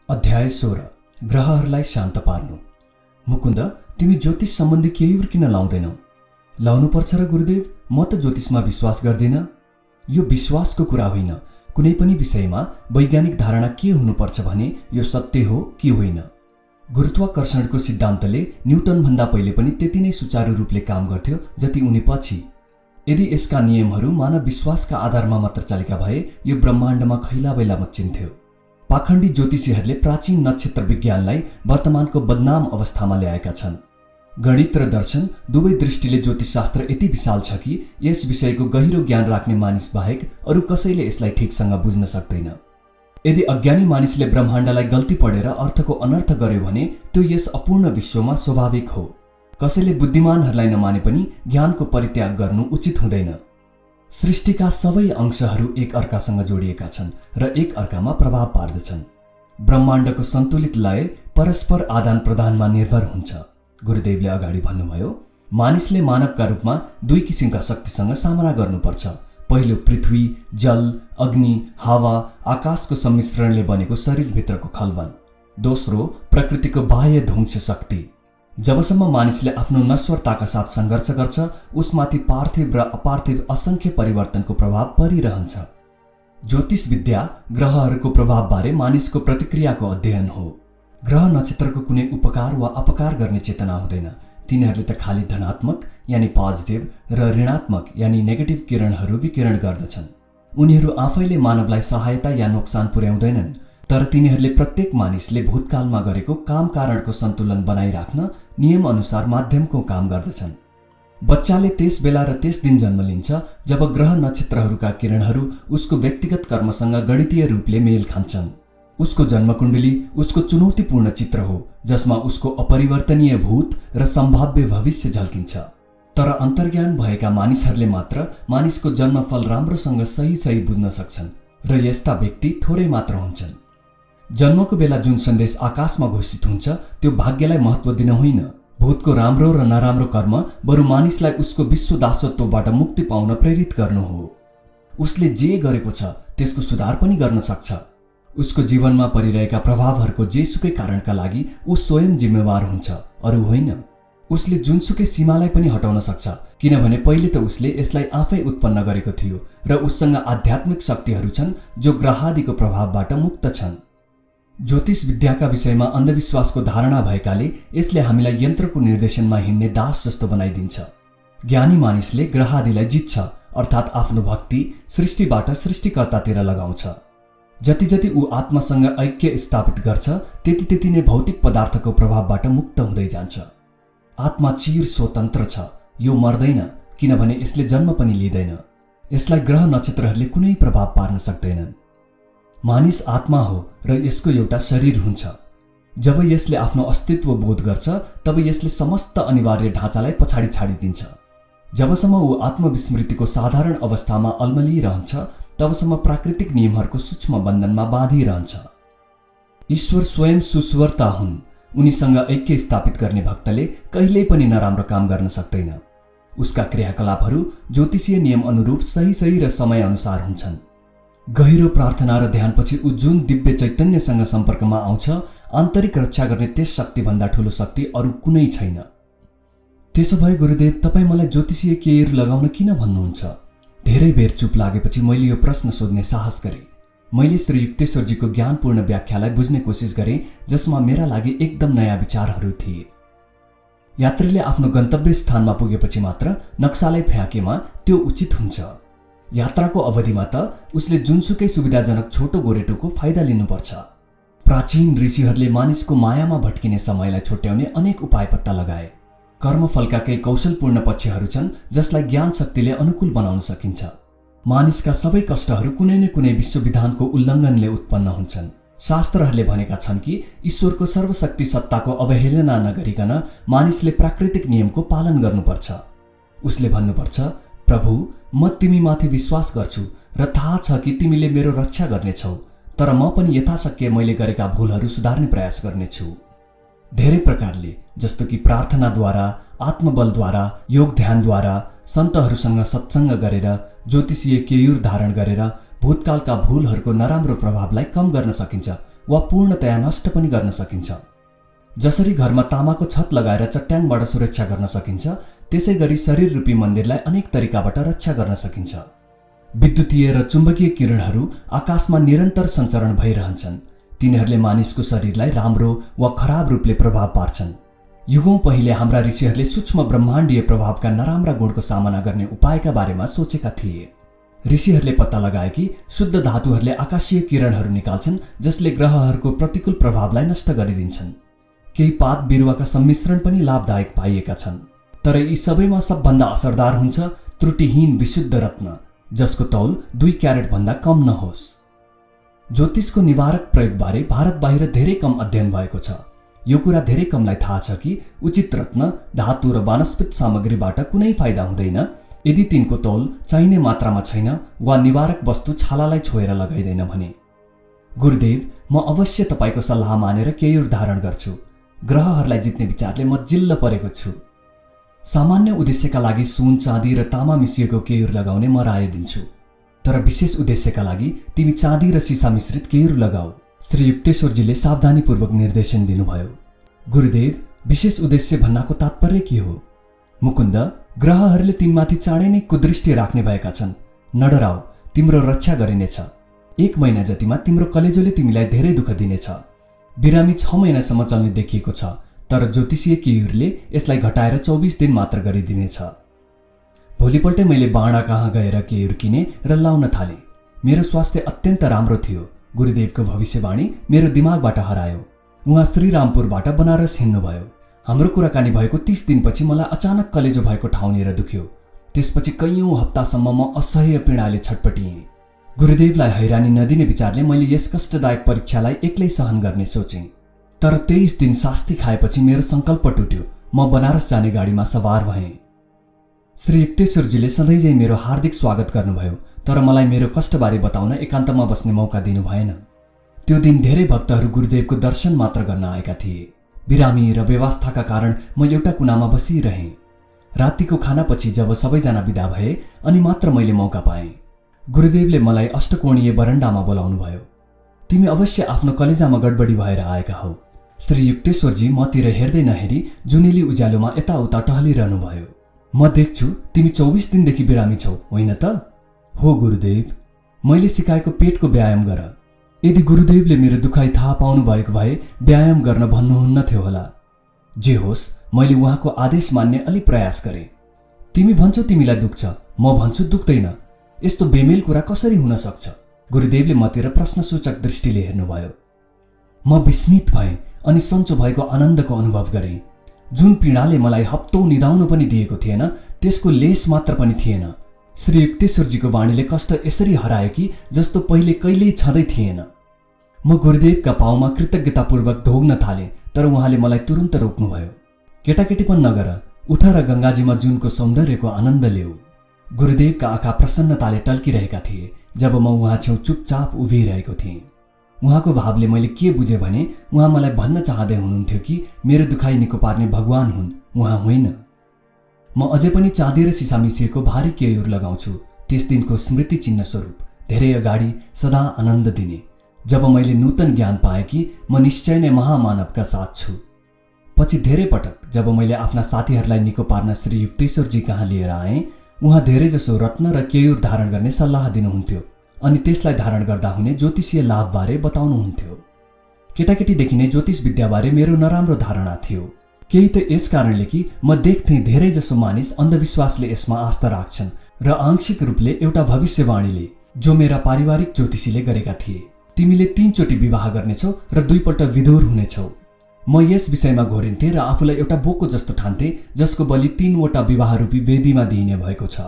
अध्याय 16 ग्रहहरूलाई शान्त पार्नु। मुकुन्द, तिमी ज्योतिष सम्बन्धी केही किन लाउँदैनौ? लाउनुपर्छ र गुरुदेव, म त ज्योतिषमा विश्वास गर्दिन। यो विश्वासको कुरा होइन। कुनै पनि विषयमा वैज्ञानिक धारणा के हुनुपर्छ भने यो सत्य हो कि होइन। गुरुत्वाकर्षणको सिद्धान्तले न्युटनभन्दा पहिले पनि त्यति नै सुचारू रूपले काम गर्थ्यो जति उनी पछि। यदि यसका नियमहरू मानव विश्वासका आधारमा मात्र चलेका भए यो ब्रह्माण्डमा खैलाबैला मच्चिन्थ्यो। पाखण्डी ज्योतिषीहरूले प्राचीन नक्षत्र विज्ञानलाई वर्तमानको बदनाम अवस्थामा ल्याएका छन्। गणित र दर्शन दुवै दृष्टिले ज्योतिषशास्त्र यति विशाल छ कि यस विषयको गहिरो ज्ञान राख्ने मानिस बाहेक अरू कसैले यसलाई ठिकसँग बुझ्न सक्दैन। यदि अज्ञानी मानिसले ब्रह्माण्डलाई गल्ती पढेर अर्थको अनर्थ गर्यो भने त्यो यस अपूर्ण विश्वमा स्वाभाविक हो। कसैले बुद्धिमानहरूलाई नमाने पनि ज्ञानको परित्याग गर्नु उचित हुँदैन। सृष्टिका सबै अंशहरू एक अर्कासँग जोडिएका छन् र एक अर्कामा प्रभाव पार्दछन्। ब्रह्माण्डको सन्तुलित लय परस्पर आदान प्रदानमा निर्भर हुन्छ। गुरुदेवले अगाडि भन्नुभयो, मानिसले मानवका रूपमा दुई किसिमका शक्तिसँग सामना गर्नुपर्छ। पहिलो पृथ्वी, जल, अग्नि, हावा, आकाशको सम्मिश्रणले बनेको शरीरभित्रको खलबन। दोस्रो प्रकृतिको बाह्य ध्वंस शक्ति। जबसम्म मानिसले आफ्नो नश्वरताका साथ सङ्घर्ष गर्छ, उसमाथि पार्थिव र अपार्थिव असंख्य परिवर्तनको प्रभाव परिरहन्छ। ज्योतिष विद्या ग्रहहरूको प्रभावबारे मानिसको प्रतिक्रियाको अध्ययन हो। ग्रह नक्षत्रको कुनै उपकार वा अपकार गर्ने चेतना हुँदैन। तिनीहरूले त खाली धनात्मक यानि पोजिटिभ र ऋणात्मक यानि नेगेटिभ किरणहरू विकिरण गर्दछन्। उनीहरू आफैले मानवलाई सहायता या नोक्सान पुर्याउँदैनन्, तर तिनीहरूले प्रत्येक मानिसले भूतकालमा गरेको काम कारणको सन्तुलन बनाइराख्न नियम अनुसार माध्यमको काम गर्दछन्। बच्चाले त्यस बेला र त्यस दिन जन्म लिन्छ जब ग्रह नक्षत्रहरूका किरणहरू उसको व्यक्तिगत कर्मसँग गणितीय रूपले मेल खान्छन्। उसको जन्मकुण्डली उसको चुनौतीपूर्ण चित्र हो जसमा उसको अपरिवर्तनीय भूत र सम्भाव्य भविष्य झल्किन्छ। तर अन्तर्ज्ञान भएका मानिसहरूले मात्र मानिसको जन्मफल राम्रोसँग सही बुझ्न सक्छन् र यस्ता व्यक्ति थोरै मात्र हुन्छन्। जन्मको बेला जुन सन्देश आकाशमा घोषित हुन्छ त्यो भाग्यलाई महत्त्व दिन होइन। भूतको राम्रो र नराम्रो कर्म बरु मानिसलाई उसको विश्व दासत्वबाट मुक्ति पाउन प्रेरित गर्नु हो। उसले जे गरेको छ त्यसको सुधार पनि गर्न सक्छ। उसको जीवनमा परिरहेका प्रभावहरूको जेसुकै कारणका लागि ऊ स्वयं जिम्मेवार हुन्छ, अरू होइन। उसले जुनसुकै सीमालाई पनि हटाउन सक्छ, किनभने पहिले त उसले यसलाई आफै उत्पन्न गरेको थियो र उससँग आध्यात्मिक शक्तिहरू छन् जो ग्रहादिको प्रभावबाट मुक्त छन्। ज्योतिष विद्याका विषयमा अन्धविश्वासको धारणा भएकाले यसले हामीलाई यन्त्रको निर्देशनमा हिँड्ने दास जस्तो बनाइदिन्छ। ज्ञानी मानिसले ग्रहादिलाई जित्छ, अर्थात् आफ्नो भक्ति सृष्टिबाट सृष्टिकर्तातिर लगाउँछ। जति जति ऊ आत्मासँग ऐक्य स्थापित गर्छ त्यति त्यति नै भौतिक पदार्थको प्रभावबाट मुक्त हुँदै जान्छ। आत्मा चिर स्वतन्त्र छ। यो मर्दैन, किनभने यसले जन्म पनि लिँदैन। यसलाई ग्रह नक्षत्रहरूले कुनै प्रभाव पार्न सक्दैनन्। मानिस आत्मा हो र यसको एउटा शरीर हुन्छ। जब यसले आफ्नो अस्तित्व बोध गर्छ तब यसले समस्त अनिवार्य ढाँचालाई पछाडि छाडिदिन्छ। जबसम्म ऊ आत्मविस्मृतिको साधारण अवस्थामा अल्मलिरहन्छ तबसम्म प्राकृतिक नियमहरूको सूक्ष्म बन्धनमा बाँधिरहन्छ। ईश्वर स्वयं सुस्वरता हुन्। उनीसँग ऐक्य स्थापित गर्ने भक्तले कहिल्यै पनि नराम्रो काम गर्न सक्दैन। उसका क्रियाकलापहरू ज्योतिषीय नियम अनुरूप सही र समय अनुसार हुन्छन्। गहिरो प्रार्थना र ध्यानपछि ऊ जुन दिव्य चैतन्यसँग सम्पर्कमा आउँछ, आन्तरिक रक्षा गर्ने त्यस शक्तिभन्दा ठूलो शक्ति अरू कुनै छैन। त्यसो भए गुरुदेव, तपाईँ मलाई ज्योतिषीय केयर लगाउन किन भन्नुहुन्छ? धेरै बेर चुप लागेपछि मैले यो प्रश्न सोध्ने साहस गरेँ। मैले श्री युक्तेश्वरजीको ज्ञानपूर्ण व्याख्यालाई बुझ्ने कोसिस गरेँ जसमा मेरा लागि एकदम नयाँ विचारहरू थिए। यात्रीले आफ्नो गन्तव्य स्थानमा पुगेपछि मात्र नक्सालाई फ्याँकेमा त्यो उचित हुन्छ। यात्राको अवधिमा त उसले जुनसुकै सुविधाजनक छोटो गोरेटोको फाइदा लिनुपर्छ। प्राचीन ऋषिहरूले मानिसको मायामा भट्किने समयलाई छुट्याउने अनेक उपाय पत्ता लगाए। कर्मफलका केही कौशलपूर्ण पक्षहरू छन् जसलाई ज्ञान शक्तिले अनुकूल बनाउन सकिन्छ। मानिसका सबै कष्टहरू कुनै न कुनै विश्वविधानको उल्लङ्घनले उत्पन्न हुन्छन्। शास्त्रहरूले भनेका छन् कि ईश्वरको सर्वशक्ति सत्ताको अवहेलना नगरिकन मानिसले प्राकृतिक नियमको पालन गर्नुपर्छ। उसले भन्नुपर्छ, प्रभु, म तिमीमाथि विश्वास गर्छु र थाहा छ कि तिमीले मेरो रक्षा गर्नेछौ, तर म पनि यथाशक्य मैले गरेका भूलहरू सुधार्ने प्रयास गर्नेछु। धेरै प्रकारले, जस्तो कि प्रार्थनाद्वारा, आत्मबलद्वारा, योग ध्यानद्वारा, सन्तहरूसँग सत्सङ्ग गरेर, ज्योतिषीय केयुर धारण गरेर भूतकालका भूलहरूको नराम्रो प्रभावलाई कम गर्न सकिन्छ वा पूर्णतया नष्ट पनि गर्न सकिन्छ। जसरी घरमा तामाको छत लगाएर चट्याङबाट सुरक्षा गर्न सकिन्छ, त्यसै गरी शरीर रूपी मन्दिरलाई अनेक तरिकाबाट रक्षा गर्न सकिन्छ। विद्युतीय र चुम्बकीय किरणहरू आकाशमा निरन्तर सञ्चरण भइरहन्छन्। तिनीहरूले मानिसको शरीरलाई राम्रो वा खराब रूपले प्रभाव पार्छन्। युगौं पहिले हाम्रा ऋषिहरूले सूक्ष्म ब्रह्माण्डीय प्रभावका नराम्रा गुणको सामना गर्ने उपायका बारेमा सोचेका थिए। ऋषिहरूले पत्ता लगाए कि शुद्ध धातुहरूले आकाशीय किरणहरू निकाल्छन् जसले ग्रहहरूको प्रतिकूल प्रभावलाई नष्ट गरिदिन्छन्। केही पात बिरुवाका सम्मिश्रण पनि लाभदायक पाइएका छन्, तर यी सबैमा सबभन्दा असरदार हुन्छ त्रुटिहीन विशुद्ध रत्न, जसको तौल 2 क्यारेट भन्दा कम नहोस्। ज्योतिषको निवारक प्रयोगबारे भारत बाहिर धेरै कम अध्ययन भएको छ। यो कुरा धेरै कमलाई थाहा छ कि उचित रत्न, धातु र वानस्पत सामग्रीबाट कुनै फाइदा हुँदैन यदि तिनको तौल चाहिने मात्रामा छैन वा निवारक वस्तु छालालाई छोएर लगाइदैन भने। गुरुदेव, म अवश्य तपाईको सल्लाह मानेर केयूर धारण गर्छु। ग्रहहरूलाई जित्ने विचारले म जिल्ल परेको छु। सामान्य उद्देश्यका लागि सुन, चाँदी र तामा मिसिएको केयूर लगाउने म राय दिन्छु, तर विशेष उद्देश्यका लागि तिमी चाँदी र सिसा मिश्रित केयूर लगाऊ। श्री युक्तेश्वरजीले सावधानीपूर्वक निर्देशन दिनुभयो। गुरुदेव, विशेष उद्देश्य भन्नाको तात्पर्य के हो? मुकुन्द, ग्रहहरूले तिमीमाथि चाँडै नै कुदृष्टि राख्ने भएका छन्। नडराऊ, तिम्रो रक्षा गरिनेछ। 1 महिना जतिमा तिम्रो कलेजोले तिमीलाई धेरै दुःख दिनेछ। बिरामी 6 महिनासम्म चल्ने देखिएको छ, तर ज्योतिषीय केयूरले यसलाई घटाएर 24 दिन मात्र गरिदिनेछ। भोलिपल्टै मैले बाणा कहाँ गएर केयूर किने र लाउन थाले। मेरो स्वास्थ्य अत्यन्त राम्रो थियो। गुरुदेवको भविष्यवाणी मेरो दिमागबाट हरायो। उहाँ श्रीरामपुरबाट बनारस हिँड्नुभयो। हाम्रो कुराकानी भएको 30 दिनपछि मलाई अचानक कलेजो भएको ठाउँनिर दुख्यो। त्यसपछि कैयौं हप्तासम्म म असह्य पीडाले छटपटिएँ। गुरुदेवलाई हैरानी नदिने विचारले मैले यस कष्टदायक परीक्षालाई एक्लै सहन गर्ने सोचेँ। तर 23 दिन शास्ति खाएपछि मेरो संकल्प टुट्यो। म बनारस जाने गाडीमा सवार भएँ। श्री युक्तेश्वरजीले सधैँझै मेरो हार्दिक स्वागत गर्नुभयो, तर मलाई मेरो कष्टबारे बताउन एकान्तमा बस्ने मौका दिनु भएन। त्यो दिन धेरै भक्तहरू गुरुदेवको दर्शन मात्र गर्न आएका थिए। बिरामी र व्यवस्थाका कारण म एउटा कुनामा बसिरहेँ। रातिको खानापछि जब सबैजना बिदा भए अनि मात्र मैले मौका पाएँ। गुरुदेवले मलाई अष्टकोणीय बरण्डामा बोलाउनुभयो। तिमी अवश्य आफ्नो कलेजामा गडबडी भएर आएका हौ। श्री युक्तेश्वरजी मतिर हेर्दै नहेरी जुनेली उज्यालोमा यताउता टहलिरहनुभयो। म देख्छु तिमी 24 दिनदेखि बिरामी छौ, होइन त? हो गुरुदेव, मैले सिकाएको पेटको व्यायाम गर। यदि गुरुदेवले मेरो दुखाइ थाहा पाउनु भएको भए व्यायाम गर्न भन्नुहुन्न थियो होला। जे होस्, मैले उहाँको आदेश मान्ने अलि प्रयास गरेँ। तिमी भन्छौ तिमीलाई दुख्छ, म भन्छु दुख्दैन। यस्तो बेमेल कुरा कसरी हुन सक्छ? गुरुदेवले मतिर प्रश्नसूचक दृष्टिले हेर्नुभयो। म विस्मित भएँ अनि सन्चो भएको आनन्दको अनुभव गरेँ। जुन पीडाले मलाई हप्तौं निदाउनु पनि दिएको थिएन, त्यसको लेस मात्र पनि थिएन। श्री युक्तेश्वरजीको वाणीले कष्ट यसरी हरायो कि जस्तो पहिले कहिल्यै छँदै थिएन। म गुरुदेवका पाउमा कृतज्ञतापूर्वक ढोग्न थालेँ, तर उहाँले मलाई तुरुन्त रोक्नुभयो। केटाकेटीपन नगर, उठ र गंगाजीमा जुनको सौन्दर्यको आनन्द ल्याऊ। गुरुदेवका आँखा प्रसन्नताले टल्किरहेका थिए जब म उहाँ छेउ चुपचाप उभिरहेको थिएँ। उहाँको भावले मैले के बुझेँ भने उहाँ मलाई भन्न चाहँदै हुनुहुन्थ्यो कि मेरो दुखाइ निको पार्ने भगवान हुन्, उहाँ होइन। म अझै पनि चाँदी र सिसा मिसिएको भारी केयूर लगाउँछु, त्यस दिनको स्मृति चिन्ह स्वरूप, धेरै अगाडि सदा आनन्द दिने। जब मैले नूतन ज्ञान पाएँ कि म निश्चय नै महामानवका साथ छु। पछि धेरै पटक जब मैले आफ्ना साथीहरूलाई निको पार्न श्री युक्तेश्वरजी कहाँ लिएर आएँ, उहाँ धेरैजसो रत्न र केयूर धारण गर्ने सल्लाह दिनुहुन्थ्यो अनि त्यसलाई धारण गर्दा हुने ज्योतिषीय लाभबारे बताउनुहुन्थ्यो। केटाकेटीदेखि नै ज्योतिष विद्याबारे मेरो नराम्रो धारणा थियो। केही त यस कारणले कि म देख्थेँ धेरैजसो मानिस अन्धविश्वासले यसमा आस्था राख्छन् र आंशिक रूपले एउटा भविष्यवाणीले जो मेरा पारिवारिक ज्योतिषीले गरेका थिए। तिमीले 3 चोटि विवाह गर्नेछौ र 2 पल्ट विधुर हुनेछौ। म यस विषयमा घोरिन्थे र आफूलाई एउटा बोको जस्तो ठान्थे जसको बलि 3 वटा विवाह रूपी वेदीमा दिइने भएको छ।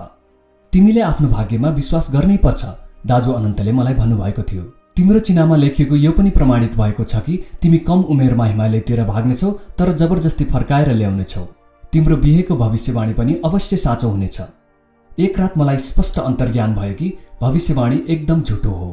तिमीले आफ्नो भाग्यमा विश्वास गर्नै पर्छ, दाजु अनन्तले मलाई भन्नुभएको थियो। तिम्रो चिनामा लेखिएको यो पनि प्रमाणित भएको छ कि तिमी कम उमेरमा हिमालयतिर भाग्नेछौ तर जबरजस्ती फर्काएर ल्याउनेछौ। तिम्रो बिहेको भविष्यवाणी पनि अवश्य साँचो हुनेछ। एक रात मलाई स्पष्ट अन्तर्ज्ञान भयो कि भविष्यवाणी एकदम झुटो हो।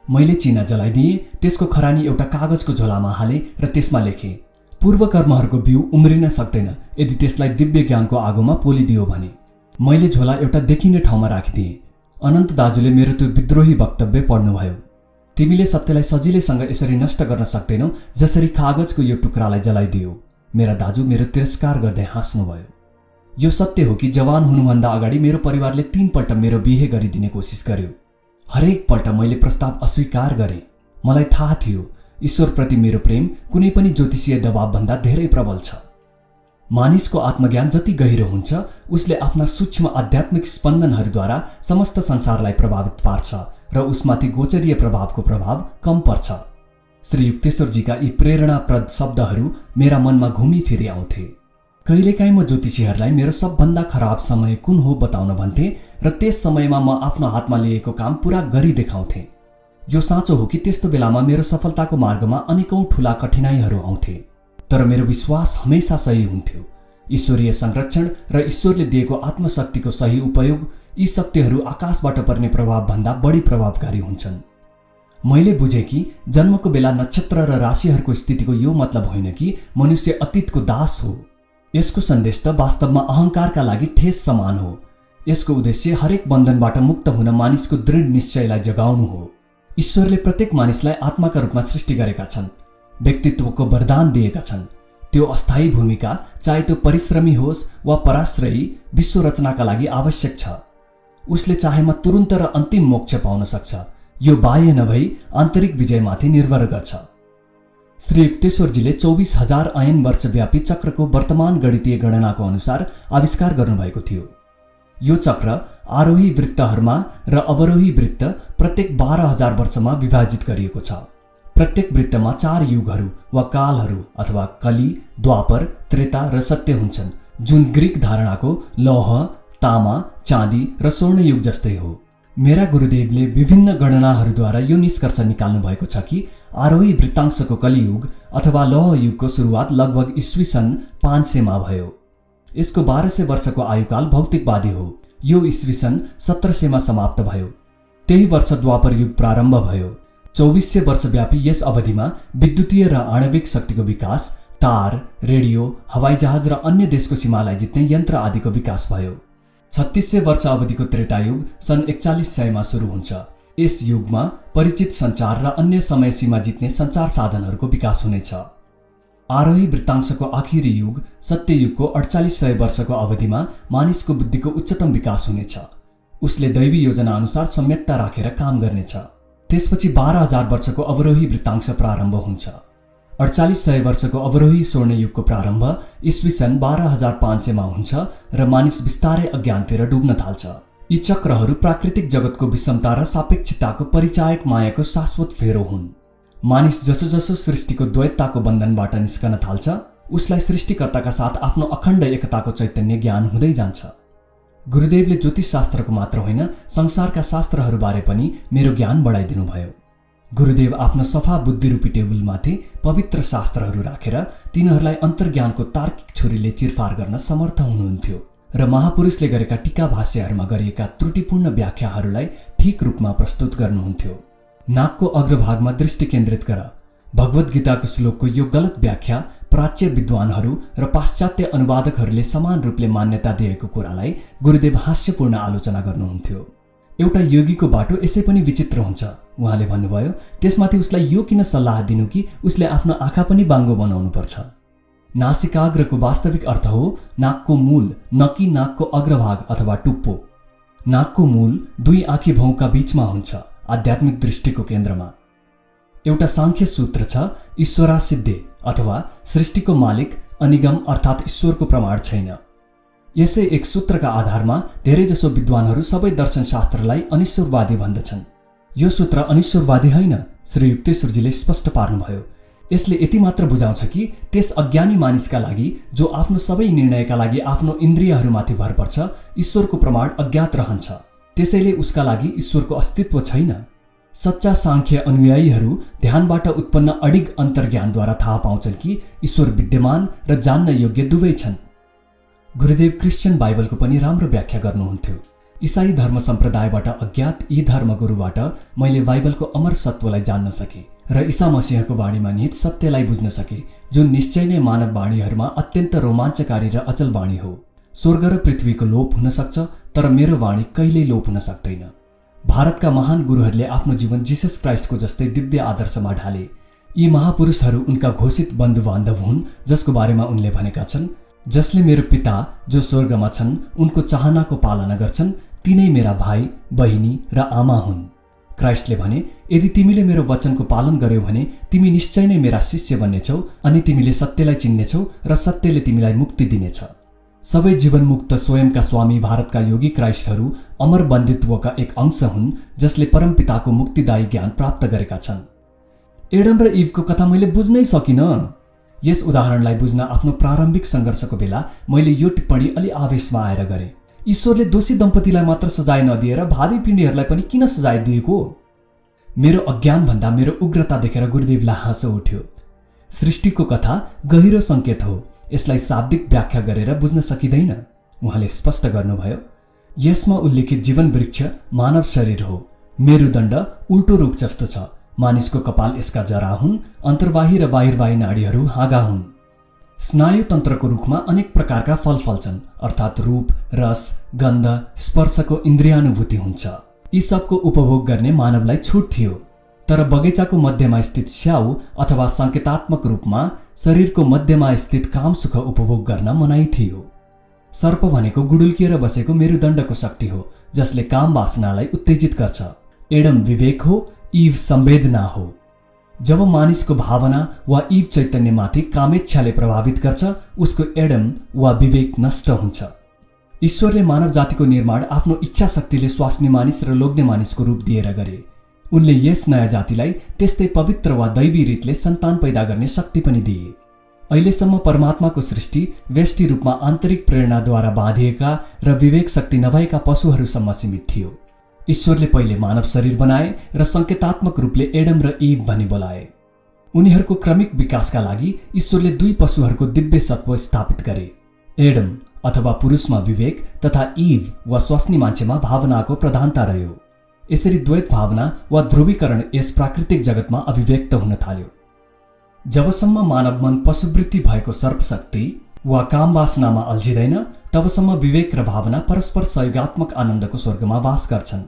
मैले चिना जलाइदिएँ, त्यसको खरानी एउटा कागजको झोलामा हालेँ र त्यसमा लेखेँ, पूर्व कर्महरूको बिउ उम्रिन सक्दैन यदि त्यसलाई दिव्य ज्ञानको आगोमा पोलिदियो भने। मैले झोला एउटा देखिने ठाउँमा राखिदिएँ। अनन्त दाजुले मेरो त्यो विद्रोही वक्तव्य पढ्नुभयो। तिमीले सत्यलाई सजिलैसँग यसरी नष्ट गर्न सक्दैनौ जसरी कागजको यो टुक्रालाई जलाइदियो। मेरा दाजु मेरो तिरस्कार गर्दै हाँस्नुभयो। यो सत्य हो कि जवान हुनुभन्दा अगाडि मेरो परिवारले 3 पल्ट मेरो बिहे गरिदिने कोसिस गर्यो। हरेक पल्ट मैले प्रस्ताव अस्वीकार गरेँ। मलाई थाहा थियो ईश्वरप्रति मेरो प्रेम कुनै पनि ज्योतिषीय दबावभन्दा धेरै प्रबल छ। मानिसको आत्मज्ञान जति गहिरो हुन्छ उसले आफ्ना सूक्ष्म आध्यात्मिक स्पन्दनहरूद्वारा समस्त संसारलाई प्रभावित पार्छ र उसमाथि गोचरीय प्रभावको प्रभाव कम पर्छ। श्री युक्तेश्वरजीका यी प्रेरणाप्रद शब्दहरू मेरा मनमा घुमिफिरी आउँथे। कहिलेकाहीँ म ज्योतिषीहरूलाई मेरो सबभन्दा खराब समय कुन हो बताउन भन्थे र त्यस समयमा म आफ्नो हातमा लिएको काम पूरा गरी देखाउँथे। यो साँचो हो कि त्यस्तो बेलामा मेरो सफलताको मार्गमा अनेकौं ठूला कठिनाइहरू आउँथे, तर मेरो विश्वास हमेशा सही हुन्थ्यो। ईश्वरीय संरक्षण र ईश्वरले दिएको आत्मशक्तिको सही उपयोग, यी शक्तिहरू आकाशबाट पर्ने प्रभावभन्दा बढी प्रभावकारी हुन्छन्। मैले बुझेँ कि जन्मको बेला नक्षत्र र राशिहरूको स्थितिको यो मतलब होइन कि मनुष्य अतीतको दास हो। यसको सन्देश त वास्तवमा अहंकारका लागि ठेस समान हो। यसको उद्देश्य हरेक बन्धनबाट मुक्त हुन मानिसको दृढ निश्चयलाई जगाउनु हो। ईश्वरले प्रत्येक मानिसलाई आत्माका रूपमा सृष्टि गरेका छन्, व्यक्तित्वको वरदान दिएका छन्। त्यो अस्थायी भूमिका, चाहे त्यो परिश्रमी होस् वा पराश्रयी, विश्व रचनाका लागि आवश्यक छ। उसले चाहेमा तुरुन्त र अन्तिम मोक्ष पाउन सक्छ। यो बाह्य नभई आन्तरिक विजयमाथि निर्भर गर्छ। श्री युक्तेश्वरजीले 24,000 अयन वर्षव्यापी चक्रको वर्तमान गणितीय गणनाको अनुसार आविष्कार गर्नुभएको थियो। यो चक्र आरोही वृत्तहरूमा र अवरोही वृत्त प्रत्येक 12,000 वर्षमा विभाजित गरिएको छ। प्रत्येक वृत्तमा 4 युगहरू वा कालहरू अथवा कली, द्वापर, त्रेता र सत्य हुन्छन्, जुन ग्रीक धारणाको लौह, तामा, चाँदी र स्वर्ण युग जस्तै हो। मेरा गुरुदेवले विभिन्न गणनाहरूद्वारा यो निष्कर्ष निकाल्नु भएको छ कि आरोही वृत्तांशको कलियुग अथवा लौह युगको सुरुवात लगभग ईस्वी सन् 500 मा भयो। यसको 1200 वर्षको आयुकाल भौतिकवादी हो। यो ईस्वी सन् 1700 मा समाप्त भयो। त्यही वर्ष द्वापर युग प्रारम्भ भयो। 2400 वर्षव्यापी यस अवधिमा विद्युतीय र आणविक शक्तिको विकास, तार, रेडियो, हवाईजहाज र अन्य देशको सीमालाई जित्ने यन्त्र आदिको विकास भयो। 3600 वर्ष अवधिको त्रेतायुग सन् 4100 मा सुरु हुन्छ। यस युगमा परिचित सञ्चार र अन्य समय सीमा जित्ने सञ्चार साधनहरूको विकास हुनेछ। आरोही वृत्तांशको आखिरी युग सत्ययुगको 4800 वर्षको अवधिमा मानिसको बुद्धिको उच्चतम विकास हुनेछ। उसले दैवी योजना अनुसार सम्यकता राखेर काम गर्नेछ। त्यसपछि 12,000 वर्षको अवरोही वृत्तांश प्रारम्भ हुन्छ। 4800 वर्षको अवरोही स्वर्ण युगको प्रारम्भ ईस्वी सन् 12,500 मा हुन्छ र मानिस बिस्तारै अज्ञानतिर डुब्न थाल्छ। यी चक्रहरू प्राकृतिक जगतको विषमता र सापेक्षताको परिचायक मायाको शाश्वत फेरो हुन्। मानिस जसो जसो सृष्टिको द्वैतताको बन्धनबाट निस्कन थाल्छ, उसलाई सृष्टिकर्ताका साथ आफ्नो अखण्ड एकताको चैतन्य ज्ञान हुँदै जान्छ। गुरुदेवले ज्योतिष शास्त्रको मात्र होइन, संसारका शास्त्रहरूबारे पनि मेरो ज्ञान बढाइदिनु भयो। गुरुदेव आफ्नो सफा बुद्धिरूपी टेबुलमाथि पवित्र शास्त्रहरू राखेर तिनीहरूलाई अन्तर्ज्ञानको तार्किक छुरीले चिरफार गर्न समर्थ हुनुहुन्थ्यो र महापुरुषले गरेका टीका भाष्यहरूमा गरिएका त्रुटिपूर्ण व्याख्याहरूलाई ठिक रूपमा प्रस्तुत गर्नुहुन्थ्यो। नाकको अग्रभागमा दृष्टि केन्द्रित गर। भगवद् गीताको श्लोकको यो गलत व्याख्या प्राच्य विद्वानहरू र पाश्चात्य अनुवादकहरूले समान रूपले मान्यता दिएको कुरालाई गुरुदेव हास्यपूर्ण आलोचना गर्नुहुन्थ्यो। एउटा योगीको बाटो यसै पनि विचित्र हुन्छ, उहाँले भन्नुभयो। त्यसमाथि उसलाई यो किन सल्लाह दिनु कि उसले आफ्नो आँखा पनि बाङ्गो बनाउनुपर्छ। नासिकाग्रको वास्तविक अर्थ हो नाकको मूल, न कि नाकको अग्रभाग अथवा टुप्पो। नाकको मूल 2 आँखी भौँका बीचमा हुन्छ, आध्यात्मिक दृष्टिको केन्द्रमा। एउटा सांख्य सूत्र छ, ईश्वरा सिद्धे अथवा सृष्टिको मालिक अनिगम अर्थात् ईश्वरको प्रमाण छैन। यसै एक सूत्रका आधारमा धेरैजसो विद्वानहरू सबै दर्शनशास्त्रलाई अनिश्वरवादी भन्दछन्। यो सूत्र अनिश्वरवादी होइन, श्री युक्तेश्वरजीले स्पष्ट पार्नुभयो। यसले यति मात्र बुझाउँछ कि त्यस अज्ञानी मानिसका लागि जो आफ्नो सबै निर्णयका लागि आफ्नो इन्द्रियहरूमाथि भर पर्छ, ईश्वरको प्रमाण अज्ञात रहन्छ। त्यसैले उसका लागि ईश्वरको अस्तित्व छैन। सच्चा सांख्य अनुयायीहरू ध्यानबाट उत्पन्न अडिग अन्तर्ज्ञानद्वारा थाहा पाउँछन् कि ईश्वर विद्यमान र जान्न योग्य दुवै छन्। गुरुदेव क्रिश्चियन बाइबलको पनि राम्रो व्याख्या गर्नुहुन्थ्यो। इसाई धर्म सम्प्रदायबाट अज्ञात यी धर्मगुरुबाट मैले बाइबलको अमर सत्वलाई जान्न सकेँ र ईसा मसीहको वाणीमा निहित सत्यलाई बुझ्न सकेँ, जुन निश्चय नै मानव वाणीहरूमा अत्यन्त रोमाञ्चकारी र अचल वाणी हो। स्वर्ग र पृथ्वीको लोप हुन सक्छ, तर मेरो वाणी कहिल्यै लोप हुन सक्दैन। भारतका महान गुरुहरूले आफ्नो जीवन जीसस क्राइस्टको जस्तै दिव्य आदर्शमा ढाले। यी महापुरुषहरू उनका घोषित बन्धु-बान्धव हुन्, जसको बारेमा उनले भनेका छन्, जसले मेरो पिता जो स्वर्गमा छन् उनको चाहनाको पालना गर्छन्, तिनै मेरा भाइ, बहिनी र आमा हुन्। क्राइस्टले भने, यदि तिमीले मेरो वचनको पालन गर्यौ भने तिमी निश्चय नै मेरा शिष्य बन्नेछौ अनि तिमीले सत्यलाई चिन्नेछौ र सत्यले तिमीलाई मुक्ति दिनेछ। सबै जीवनमुक्त स्वयंका स्वामी भारतका योगी क्राइस्टहरू अमर बन्दित्वका एक अंश हुन्, जसले परमपिताको मुक्तिदायी ज्ञान प्राप्त गरेका छन्। एडम र इभको कथा मैले बुझ्नै सकिनँ। यस उदाहरणलाई बुझ्न आफ्नो प्रारम्भिक सङ्घर्षको बेला मैले यो टिप्पणी अलि आवेशमा आएर गरेँ। ईश्वरले दोषी दम्पतिलाई मात्र सजाय नदिएर भावी पिँढीहरूलाई पनि किन सजाय दिएको? मेरो अज्ञानभन्दा मेरो उग्रता देखेर गुरुदेवलाई हाँसो उठ्यो। सृष्टिको कथा गहिरो सङ्केत हो, यसलाई शाब्दिक व्याख्या गरेर बुझ्न सकिँदैन। उहाँले स्पष्ट गर्नुभयो, यसमा उल्लेखित जीवन वृक्ष मानव शरीर हो। मेरुदण्ड उल्टो रुख जस्तो छ। मानिसको कपाल यसका जरा हुन्। अन्तर्वाही र बाहिरवाही नाडीहरू हाँगा हुन्। स्नायु तन्त्रको रुखमा अनेक प्रकारका फल फल्छन्, अर्थात् रूप, रस, गन्ध, स्पर्शको इन्द्रियानुभूति हुन्छ। यी सबको उपभोग गर्ने मानवलाई छुट थियो। तर बगैँचाको मध्यमा स्थित स्याउ अथवा सङ्केतात्मक रूपमा शरीरको मध्यमा स्थित काम सुख उपभोग गर्न मनाइ थियो। सर्प भनेको गुडुल्किएर बसेको मेरुदण्डको शक्ति हो, जसले काम वासनालाई उत्तेजित गर्छ। एडम विवेक हो, इभ संवेदना हो। जब मानिसको भावना वा इभ चैतन्यमाथि कामेच्छाले प्रभावित गर्छ, उसको एडम वा विवेक नष्ट हुन्छ। ईश्वरले मानव जातिको निर्माण आफ्नो इच्छा शक्तिले स्वास्नी मानिस र लोग्ने मानिसको रूप दिएर गरे। उनले यस नयाँ जातिलाई त्यस्तै पवित्र वा दैवी रीतले सन्तान पैदा गर्ने शक्ति पनि दिए। अहिलेसम्म परमात्माको सृष्टि व्यष्टि रूपमा आन्तरिक प्रेरणाद्वारा बाँधिएका र विवेक शक्ति नभएका पशुहरूसम्म सीमित थियो। ईश्वरले पहिले मानव शरीर बनाए र सङ्केतात्मक रूपले एडम र इभ भनी बोलाए। उनीहरूको क्रमिक विकासका लागि ईश्वरले दुई पशुहरूको दिव्य सत्व स्थापित गरे। एडम अथवा पुरुषमा विवेक तथा इभ वा स्वास्नी मान्छेमा भावनाको प्रधानता रह्यो। यसरी द्वैत भावना वा ध्रुवीकरण यस प्राकृतिक जगतमा अभिव्यक्त हुन थाल्यो। जबसम्म मानव मन पशुवृत्ति भएको सर्पशक्ति वा काम वासनामा अल्झिँदैन, तबसम्म विवेक र भावना परस्पर सहयोगात्मक आनन्दको स्वर्गमा वास गर्छन्।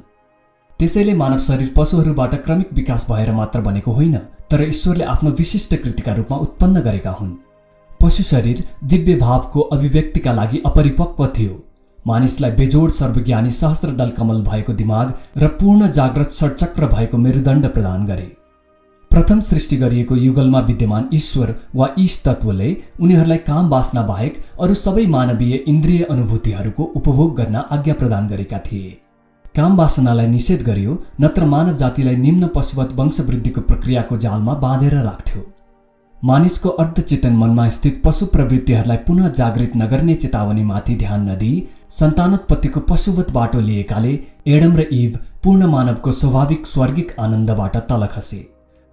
त्यसैले मानव शरीर पशुहरूबाट क्रमिक विकास भएर मात्र बनेको होइन, तर ईश्वरले आफ्नो विशिष्ट कृतिका रूपमा उत्पन्न गरेका हुन्। पशु शरीर दिव्य भावको अभिव्यक्तिका लागि अपरिपक्व थियो। मानिसलाई बेजोड सर्वज्ञानी सहस्त्रदल कमल भएको दिमाग र पूर्ण जागृत षट्चक्र भएको मेरुदण्ड प्रदान गरे। प्रथम सृष्टि गरिएको युगलमा विद्यमान ईश्वर वा ईश तत्त्वले उनीहरूलाई काम वासना बाहेक अरू सबै मानवीय इन्द्रिय अनुभूतिहरूको उपभोग गर्न आज्ञा प्रदान गरेका थिए। काम वासनालाई निषेध गरियो, नत्र मानव जातिलाई निम्न पशुवत वंशवृद्धिको प्रक्रियाको जालमा बाँधेर राख्थ्यो। मानिसको अर्धचेतन मनमा स्थित पशु प्रवृत्तिहरूलाई पुनः जागृत नगर्ने चेतावनीमाथि ध्यान नदिई सन्तानोत्पत्तिको पशुवत बाटो लिएकाले एडम र इभ पूर्ण मानवको स्वाभाविक स्वर्गिक आनन्दबाट तल खसे।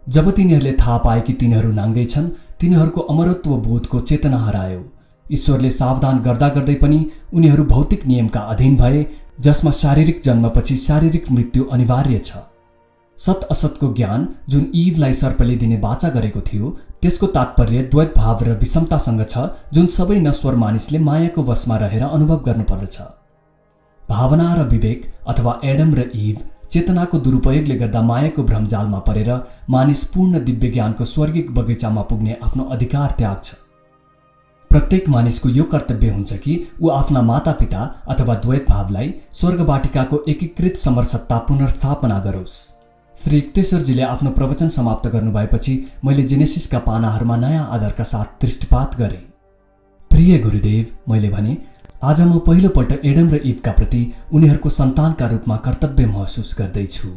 जब तिनीहरूले थाहा पाए कि तिनीहरू नाङ्गै छन्, तिनीहरूको अमरत्व बोधको चेतना हरायो। ईश्वरले सावधान गर्दा गर्दै पनि उनीहरू भौतिक नियमका अधीन भए, जसमा शारीरिक जन्मपछि शारीरिक मृत्यु अनिवार्य छ। सत असतको ज्ञान जुन इभलाई सर्पले दिने वाचा गरेको थियो, त्यसको तात्पर्य द्वैत भाव र विषमतासँग छ, जुन सबै नश्वर मानिसले मायाको वशमा रहेर अनुभव गर्नुपर्दछ। भावना र विवेक अथवा एडम र इभ चेतनाको दुरुपयोगले गर्दा मायाको भ्रमजालमा परेर मानिस पूर्ण दिव्य ज्ञानको स्वर्गिक बगैँचामा पुग्ने आफ्नो अधिकार त्याग्छ। प्रत्येक मानिसको यो कर्तव्य हुन्छ कि ऊ आफ्ना मातापिता अथवा द्वैत भावलाई स्वर्गवाटिकाको एकीकृत समरसत्ता पुनर्स्थापना गरोस्। श्री युक्तेश्वरजीले आफ्नो प्रवचन समाप्त गर्नुभएपछि मैले जेनेसिसका पानाहरूमा नयाँ आधारका साथ दृष्टिपात गरेँ। प्रिय गुरुदेव, मैले भने, आज म पहिलोपल्ट एडम र इभका प्रति उनीहरूको सन्तानका रूपमा कर्तव्य महसुस गर्दैछु।